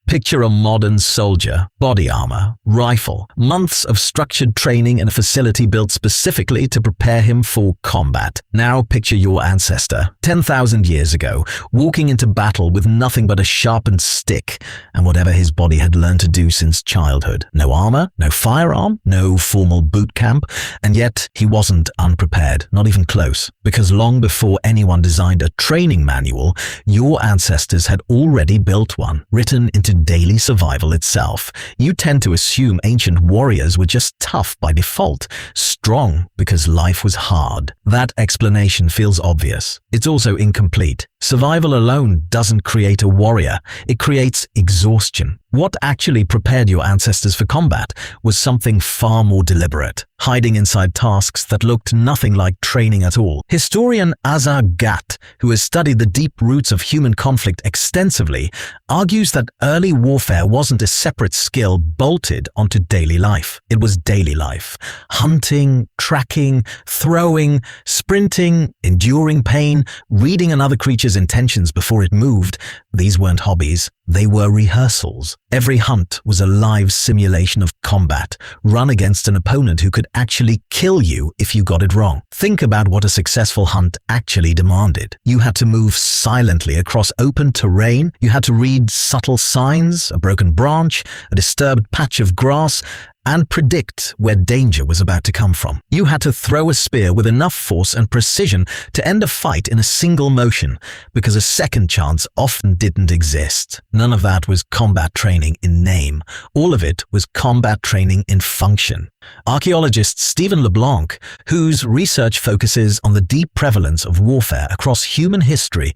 Picture a modern soldier, body armor, rifle, months of structured training in a facility built specifically to prepare him for combat. Now picture your ancestor, 10,000 years ago, walking into battle with nothing but a sharpened stick and whatever his body had learned to do since childhood. No armor, no firearm, no formal boot camp, and yet he wasn't unprepared, not even close, because long before anyone designed a training manual, your ancestors had already built one, written into daily survival itself. You tend to assume ancient warriors were just tough by default, strong because life was hard. That explanation feels obvious. It's also incomplete. Survival alone doesn't create a warrior. It creates exhaustion. What actually prepared your ancestors for combat was something far more deliberate, hiding inside tasks that looked nothing like training at all. Historian Azar Gat, who has studied the deep roots of human conflict extensively, argues that early warfare wasn't a separate skill bolted onto daily life. It was daily life. Hunting, tracking, throwing, sprinting, enduring pain, reading another creature's intentions before it moved. These weren't hobbies. They were rehearsals. Every hunt was a live simulation of combat, run against an opponent who could actually kill you if you got it wrong. Think about what a successful hunt actually demanded. You had to move silently across open terrain. You had to read subtle signs, a broken branch, a disturbed patch of grass, and predict where danger was about to come from. You had to throw a spear with enough force and precision to end a fight in a single motion, because a second chance often didn't exist. None of that was combat training in name. All of it was combat training in function. Archaeologist Stephen LeBlanc, whose research focuses on the deep prevalence of warfare across human history,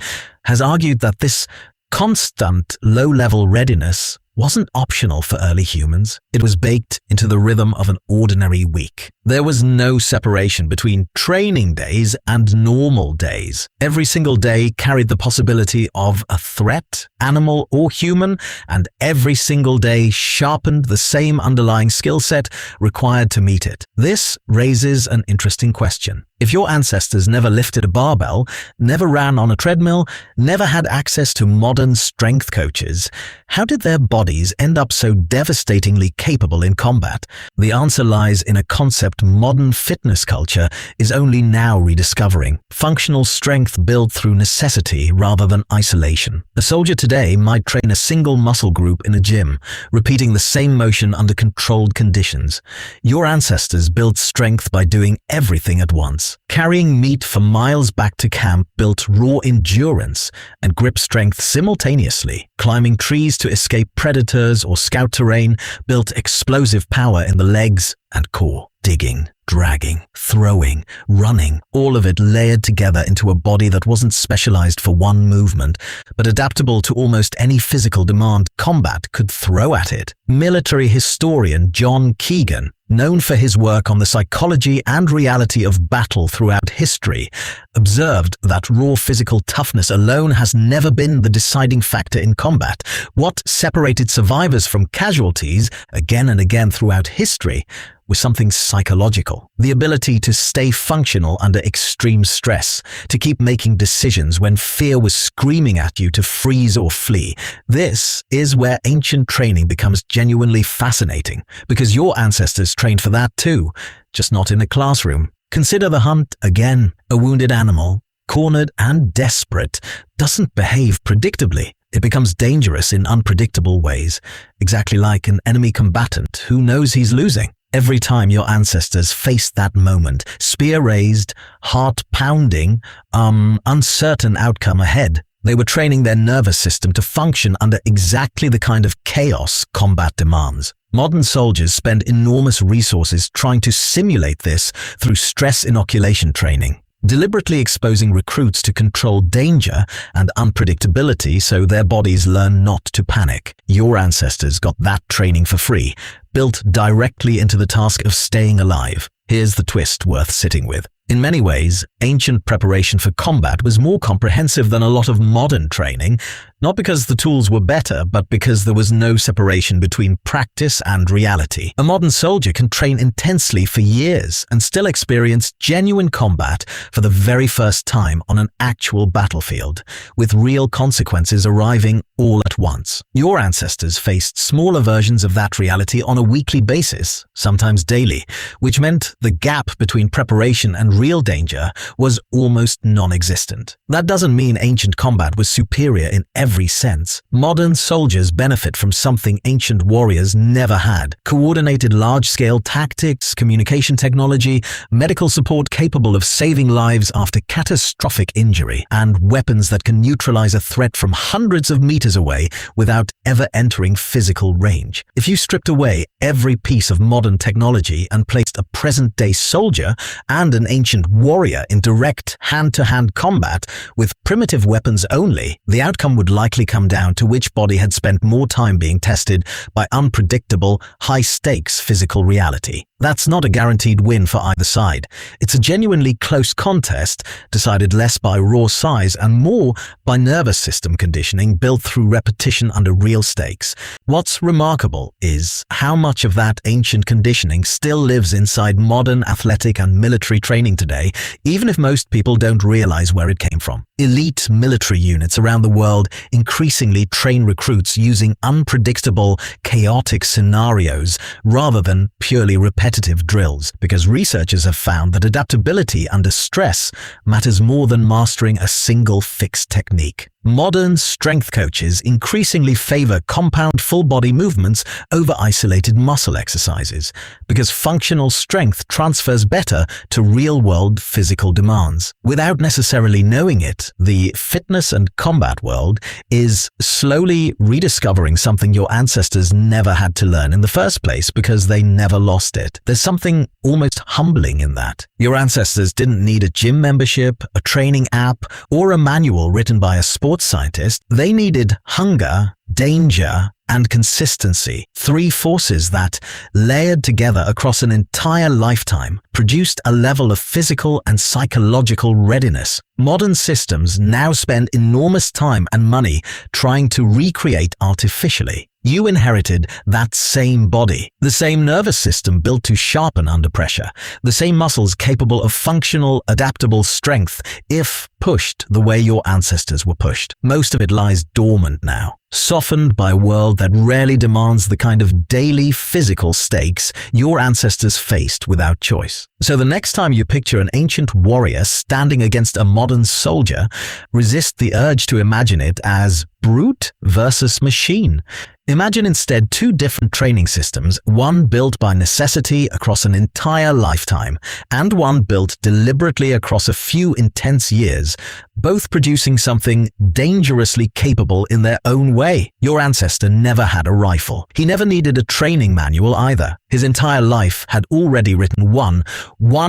has argued that this constant low-level readiness wasn't optional for early humans. It was baked into the rhythm of an ordinary week. There was no separation between training days and normal days. Every single day carried the possibility of a threat, animal or human, and every single day sharpened the same underlying skill set required to meet it. This raises an interesting question. If your ancestors never lifted a barbell, never ran on a treadmill, never had access to modern strength coaches, how did their bodies end up so devastatingly capable in combat? The answer lies in a concept modern fitness culture is only now rediscovering: functional strength built through necessity rather than isolation. A soldier today might train a single muscle group in a gym, repeating the same motion under controlled conditions. Your ancestors built strength by doing everything at once. Carrying meat for miles back to camp built raw endurance and grip strength simultaneously. Climbing trees to escape predators or scout terrain built explosive power in the legs and core. Digging, dragging, throwing, running, all of it layered together into a body that wasn't specialized for one movement, but adaptable to almost any physical demand combat could throw at it. Military historian John Keegan, known for his work on the psychology and reality of battle throughout history, observed that raw physical toughness alone has never been the deciding factor in combat. What separated survivors from casualties again and again throughout history was something psychological. The ability to stay functional under extreme stress, to keep making decisions when fear was screaming at you to freeze or flee. This is where ancient training becomes genuinely fascinating, because your ancestors trained for that too, just not in a classroom. Consider the hunt again. A wounded animal, cornered and desperate, doesn't behave predictably. It becomes dangerous in unpredictable ways, exactly like an enemy combatant who knows he's losing. Every time your ancestors faced that moment, spear raised, heart pounding, uncertain outcome ahead, they were training their nervous system to function under exactly the kind of chaos combat demands. Modern soldiers spend enormous resources trying to simulate this through stress inoculation training, deliberately exposing recruits to controlled danger and unpredictability so their bodies learn not to panic. Your ancestors got that training for free, built directly into the task of staying alive. Here's the twist worth sitting with. In many ways, ancient preparation for combat was more comprehensive than a lot of modern training, not because the tools were better, but because there was no separation between practice and reality. A modern soldier can train intensely for years and still experience genuine combat for the very first time on an actual battlefield, with real consequences arriving all at once. Your ancestors faced smaller versions of that reality on a weekly basis, sometimes daily, which meant the gap between preparation and real danger was almost non-existent. That doesn't mean ancient combat was superior in every sense. Modern soldiers benefit from something ancient warriors never had: coordinated large-scale tactics, communication technology, medical support capable of saving lives after catastrophic injury, and weapons that can neutralize a threat from hundreds of meters away without ever entering physical range. If you stripped away every piece of modern technology and placed a present-day soldier and an ancient warrior in direct hand-to-hand combat with primitive weapons only, the outcome would likely come down to which body had spent more time being tested by unpredictable, high-stakes physical reality. That's not a guaranteed win for either side. It's a genuinely close contest, decided less by raw size and more by nervous system conditioning built through repetition under real stakes. What's remarkable is how much of that ancient conditioning still lives inside modern athletic and military training today, even if most people don't realize where it came from. Elite military units around the world increasingly train recruits using unpredictable, chaotic scenarios rather than purely repetitive drills, because researchers have found that adaptability under stress matters more than mastering a single fixed technique. Modern strength coaches increasingly favor compound full-body movements over isolated muscle exercises, because functional strength transfers better to real-world physical demands. Without necessarily knowing it, the fitness and combat world is slowly rediscovering something your ancestors never had to learn in the first place because they never lost it. There's something almost humbling in that. Your ancestors didn't need a gym membership, a training app, or a manual written by a sports scientist. They needed hunger, danger, and consistency, three forces that, layered together across an entire lifetime, produced a level of physical and psychological readiness. Modern systems now spend enormous time and money trying to recreate artificially. You inherited that same body, the same nervous system built to sharpen under pressure, the same muscles capable of functional, adaptable strength if pushed the way your ancestors were pushed. Most of it lies dormant now, softened by a world that rarely demands the kind of daily physical stakes your ancestors faced without choice. So the next time you picture an ancient warrior standing against a modern soldier, resist the urge to imagine it as brute versus machine. Imagine instead two different training systems, one built by necessity across an entire lifetime, and one built deliberately across a few intense years, both producing something dangerously capable in their own way. Your ancestor never had a rifle. He never needed a training manual either. His entire life had already written one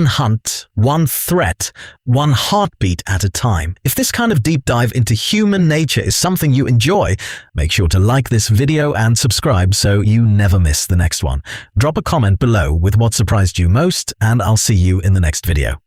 hunt, one threat, one heartbeat at a time. If this kind of deep dive into human nature is something you enjoy, make sure to like this video and subscribe so you never miss the next one. Drop a comment below with what surprised you most, and I'll see you in the next video.